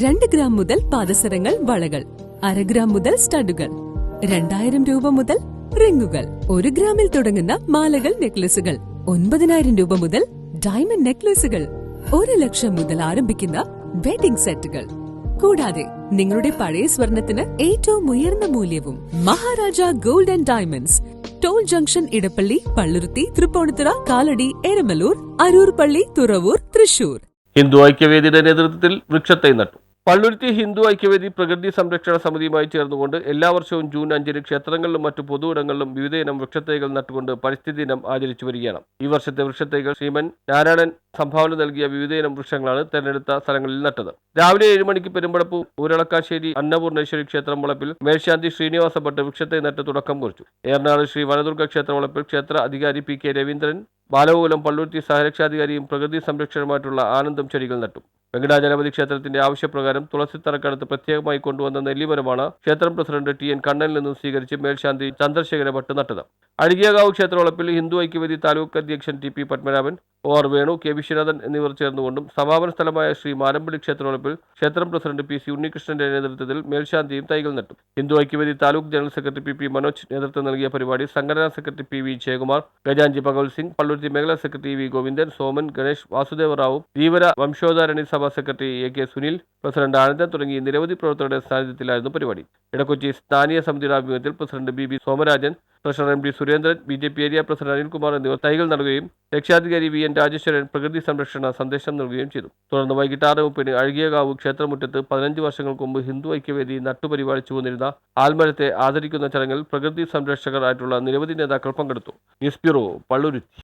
2 gram മുതൽ പാദസരങ്ങൾ, വളകൾ, 1/2 gram മുതൽ സ്റ്റഡുകൾ, 2000 രൂപ മുതൽ റിങ്ങുകൾ, 1 ഗ്രാമിൽ തുടങ്ങുന്ന മാലകൾ, നെക്ലസുകൾ, 9000 രൂപ മുതൽ ഡയമണ്ട് നെക്ലസുകൾ, 1 ലക്ഷം മുതൽ ആരംഭിക്കുന്ന വെഡിംഗ് സെറ്റുകൾ. കൂടാതെ നിങ്ങളുടെ പഴയ സ്വർണത്തിന് ഏറ്റവും ഉയർന്ന മൂല്യവും. Maharaja gold and diamonds, toll junction, Edappally, Palluruthy, Tripunithura, Kalady, Eramalloor, Aroor Palli, Thuravoor, Thrissur. Hindu ഐക്യവേദിയുടെ നേതൃത്വത്തിൽ വൃക്ഷത്തൈ നട്ടു. പള്ളുരുത്തി ഹിന്ദു ഐക്യവേദി പ്രകൃതി സംരക്ഷണ സമിതിയുമായി ചേർന്നുകൊണ്ട് എല്ലാ വർഷവും ജൂൺ 5-ന് ക്ഷേത്രങ്ങളിലും മറ്റു പൊതുയിടങ്ങളിലും വിവിധയിനം വൃക്ഷത്തൈകൾ നട്ടുകൊണ്ട് പരിസ്ഥിതി ദിനം ആചരിച്ചു വരികയാണ്. ഈ വർഷത്തെ വൃക്ഷത്തൈകൾ ശ്രീമൻ നാരായണൻ സംഭാവന നൽകിയ വിവിധയിനം വൃക്ഷങ്ങളാണ് തെരഞ്ഞെടുത്ത സ്ഥലങ്ങളിൽ നട്ടത്. രാവിലെ 7 മണിക്ക് പെരുമ്പടപ്പ് ഊരളക്കാശ്ശേരി അന്നപൂർണേശ്വരി ക്ഷേത്രം വളപ്പിൽ മേൽശാന്തി ശ്രീനിവാസ ഭട്ട് വൃക്ഷത്തൈ നട്ട് തുടക്കം കുറിച്ചു. ഏറനാട് ശ്രീ വനദുർഗ ക്ഷേത്ര വളപ്പിൽ ക്ഷേത്ര അധികാരി പി കെ രവീന്ദ്രൻ, ബാലഗോകുലം പള്ളുരുത്തി സഹരക്ഷാധികാരിയും പ്രകൃതി സംരക്ഷണമായിട്ടുള്ള ആനന്ദം ചെടികൾ നട്ടു. വെങ്കടാചലപതി ക്ഷേത്രത്തിന്റെ ആവശ്യപ്രകാരം തുളസിത്തറക്കടുത്ത് പ്രത്യേകമായി കൊണ്ടുവന്ന നെല്ലിമരമാണ് ക്ഷേത്രം പ്രസിഡന്റ് ടി എൻ കണ്ണനിൽ നിന്നും സ്വീകരിച്ച് മേൽശാന്തി ചന്ദ്രശേഖര ഭട്ട് നട്ടത്. അഴികിയകാവ് ക്ഷേത്രവളപ്പിൽ ഹിന്ദു ഐക്യവേദി താലൂക്ക് അധ്യക്ഷൻ T P Padmanabhan, O R Venu, K Viswanathan എന്നിവർ ചേർന്നുകൊണ്ടും സമാപന സ്ഥലമായ ശ്രീ മാരമ്പള്ളി ക്ഷേത്രവളപ്പിൽ ക്ഷേത്രം പ്രസിഡന്റ് പി സി ഉണ്ണികൃഷ്ണന്റെ നേതൃത്വത്തിൽ മേൽശാന്തിയും തൈകൾ നട്ടു. Hindu Aikyavedi taluk general secretary P P Manoj നേതൃത്വം നൽകിയ പരിപാടി സംഘടനാ സെക്രട്ടറി പി വി ജയകുമാർ, ഖജാൻജി ഭഗവത് സിംഗ്, പള്ളുരുത്തി മേഖലാ സെക്രട്ടറി വി ഗോവിന്ദൻ, സോമൻ, ഗണേഷ്, വാസുദേവ റാവു, ധീവര വംശോധാരണി സഭാ secretary A K Sunil, president Anandan തുടങ്ങി നിരവധി പ്രവർത്തകരുടെ സാന്നിധ്യത്തിലായിരുന്നു പരിപാടി. ഇടക്കൊച്ചി സ്ഥാനീയ സമിതിയുടെ ആഭിമുഖ്യത്തിൽ president B B Somarajan, treasurer M D Surendran, B J P area president Anilkumar എന്നിവർ തൈകൾ നടുകയും രക്ഷാധികാരി വി എൻ രാജേശ്വരൻ പ്രകൃതി സംരക്ഷണ സന്ദേശം നൽകുകയും ചെയ്തു. തുടർന്ന് വൈകിട്ട് 6:30 അഴികിയകാവ് ക്ഷേത്രമുറ്റത്ത് 15 വർഷങ്ങൾക്ക് മുമ്പ് ഹിന്ദു ഐക്യവേദി നട്ടുപരിപാലിച്ചു വന്നിരുന്ന ആൽമരത്തെ ആദരിക്കുന്ന ചടങ്ങിൽ പ്രകൃതി സംരക്ഷകർ ആയിട്ടുള്ള നിരവധി നേതാക്കൾ പങ്കെടുത്തു. News bureau, Palluruthy.